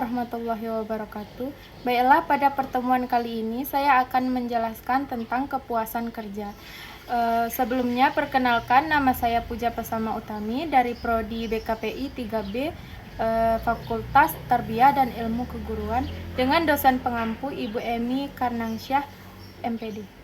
warahmatullahi wabarakatuh. Baiklah, pada pertemuan kali ini saya akan menjelaskan tentang kepuasan kerja. Sebelumnya, perkenalkan, nama saya Puja Pesama Utami dari Prodi BKPI 3B, Fakultas Tarbiyah dan Ilmu Keguruan, dengan dosen pengampu Ibu Emi Karnangsyah, MPD.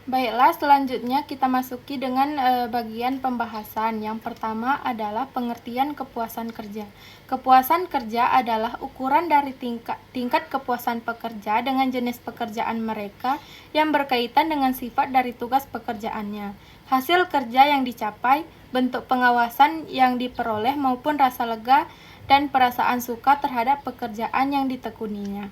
Baiklah, selanjutnya kita masuki dengan bagian pembahasan. Yang pertama adalah pengertian kepuasan kerja. Kepuasan kerja adalah ukuran dari tingkat kepuasan pekerja dengan jenis pekerjaan mereka yang berkaitan dengan sifat dari tugas pekerjaannya, hasil kerja yang dicapai, bentuk pengawasan yang diperoleh maupun rasa lega dan perasaan suka terhadap pekerjaan yang ditekuninya.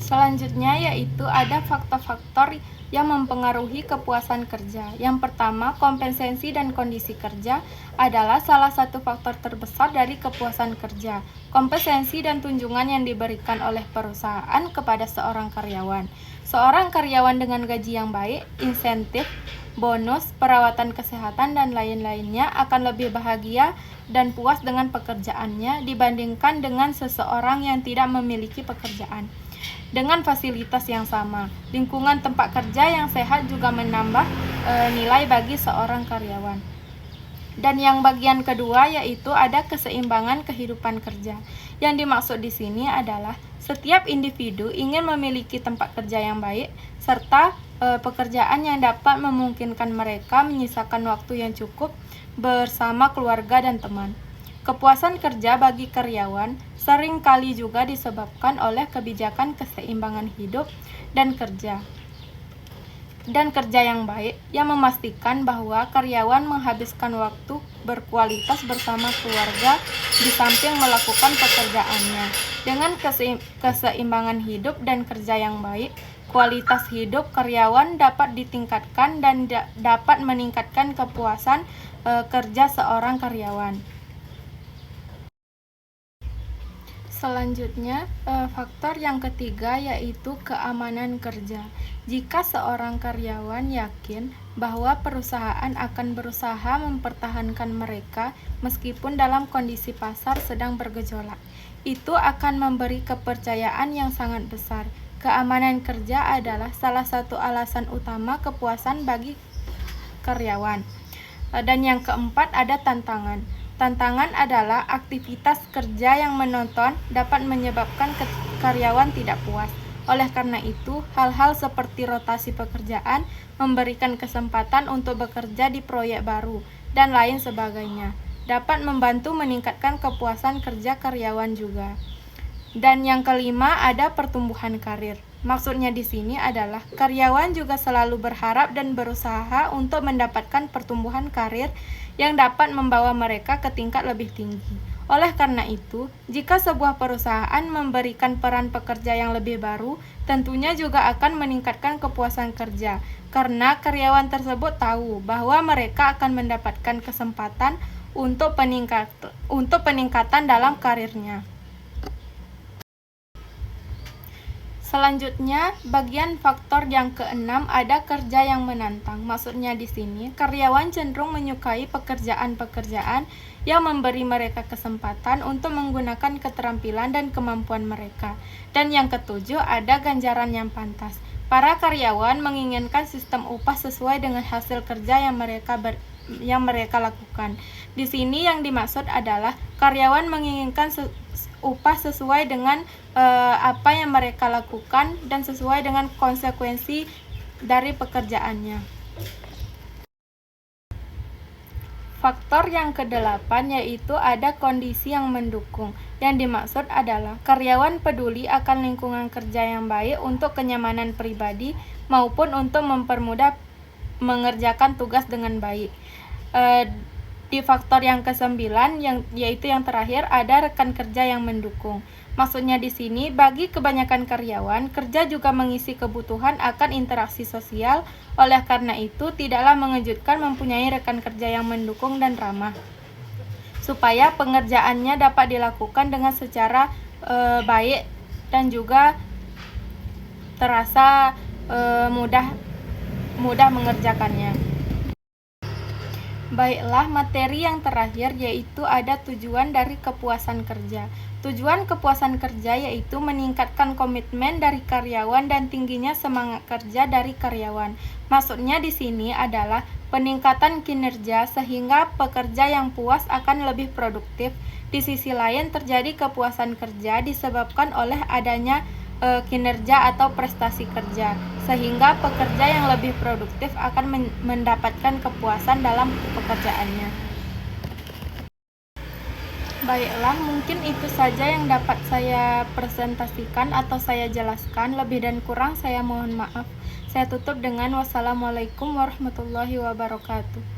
Selanjutnya yaitu ada faktor-faktor yang mempengaruhi kepuasan kerja. Yang pertama, kompetensi dan kondisi kerja adalah salah satu faktor terbesar dari kepuasan kerja. Kompetensi dan tunjangan yang diberikan oleh perusahaan kepada seorang karyawan. Seorang karyawan dengan gaji yang baik, insentif, bonus, perawatan kesehatan, dan lain-lainnya akan lebih bahagia dan puas dengan pekerjaannya dibandingkan dengan seseorang yang tidak memiliki pekerjaan. Dengan fasilitas yang sama, lingkungan tempat kerja yang sehat juga menambah nilai bagi seorang karyawan. Dan yang bagian kedua yaitu ada keseimbangan kehidupan kerja. Yang dimaksud di sini adalah setiap individu ingin memiliki tempat kerja yang baik serta pekerjaan yang dapat memungkinkan mereka menyisakan waktu yang cukup bersama keluarga dan teman. Kepuasan kerja bagi karyawan sering kali juga disebabkan oleh kebijakan keseimbangan hidup dan kerja yang baik yang memastikan bahwa karyawan menghabiskan waktu berkualitas bersama keluarga di samping melakukan pekerjaannya. Dengan keseimbangan hidup dan kerja yang baik, kualitas hidup karyawan dapat ditingkatkan dan dapat meningkatkan kepuasan kerja seorang karyawan. Selanjutnya, faktor yang ketiga yaitu keamanan kerja. Jika seorang karyawan yakin bahwa perusahaan akan berusaha mempertahankan mereka meskipun dalam kondisi pasar sedang bergejolak, itu akan memberi kepercayaan yang sangat besar. Keamanan kerja adalah salah satu alasan utama kepuasan bagi karyawan. Dan yang keempat ada tantangan. Tantangan adalah aktivitas kerja yang monoton dapat menyebabkan karyawan tidak puas. Oleh karena itu, hal-hal seperti rotasi pekerjaan, memberikan kesempatan untuk bekerja di proyek baru, dan lain sebagainya, dapat membantu meningkatkan kepuasan kerja karyawan juga. Dan yang kelima ada pertumbuhan karir. Maksudnya di sini adalah karyawan juga selalu berharap dan berusaha untuk mendapatkan pertumbuhan karir yang dapat membawa mereka ke tingkat lebih tinggi. Oleh karena itu, jika sebuah perusahaan memberikan peran pekerja yang lebih baru, tentunya juga akan meningkatkan kepuasan kerja, karena karyawan tersebut tahu bahwa mereka akan mendapatkan kesempatan untuk peningkatan dalam karirnya. Selanjutnya, bagian faktor yang keenam ada kerja yang menantang. Maksudnya di sini, karyawan cenderung menyukai pekerjaan-pekerjaan yang memberi mereka kesempatan untuk menggunakan keterampilan dan kemampuan mereka. Dan yang ketujuh, ada ganjaran yang pantas. Para karyawan menginginkan sistem upah sesuai dengan hasil kerja yang mereka lakukan. Di sini yang dimaksud adalah karyawan menginginkan upah sesuai dengan apa yang mereka lakukan dan sesuai dengan konsekuensi dari pekerjaannya. Faktor yang kedelapan yaitu ada kondisi yang mendukung. Yang dimaksud adalah karyawan peduli akan lingkungan kerja yang baik untuk kenyamanan pribadi maupun untuk mempermudah mengerjakan tugas dengan baik. Di faktor yang kesembilan yaitu yang terakhir ada rekan kerja yang mendukung. Maksudnya di sini bagi kebanyakan karyawan, kerja juga mengisi kebutuhan akan interaksi sosial. Oleh karena itu, tidaklah mengejutkan mempunyai rekan kerja yang mendukung dan ramah, supaya pengerjaannya dapat dilakukan dengan secara baik dan juga terasa mudah mengerjakannya. Baiklah, materi yang terakhir yaitu ada tujuan dari kepuasan kerja. Tujuan kepuasan kerja yaitu meningkatkan komitmen dari karyawan dan tingginya semangat kerja dari karyawan. Maksudnya di sini adalah peningkatan kinerja sehingga pekerja yang puas akan lebih produktif. Di sisi lain terjadi kepuasan kerja disebabkan oleh adanya kinerja atau prestasi kerja, sehingga pekerja yang lebih produktif akan mendapatkan kepuasan dalam pekerjaannya. Baiklah, mungkin itu saja yang dapat saya presentasikan atau saya jelaskan. Lebih dan kurang saya mohon maaf. Saya tutup dengan wassalamualaikum warahmatullahi wabarakatuh.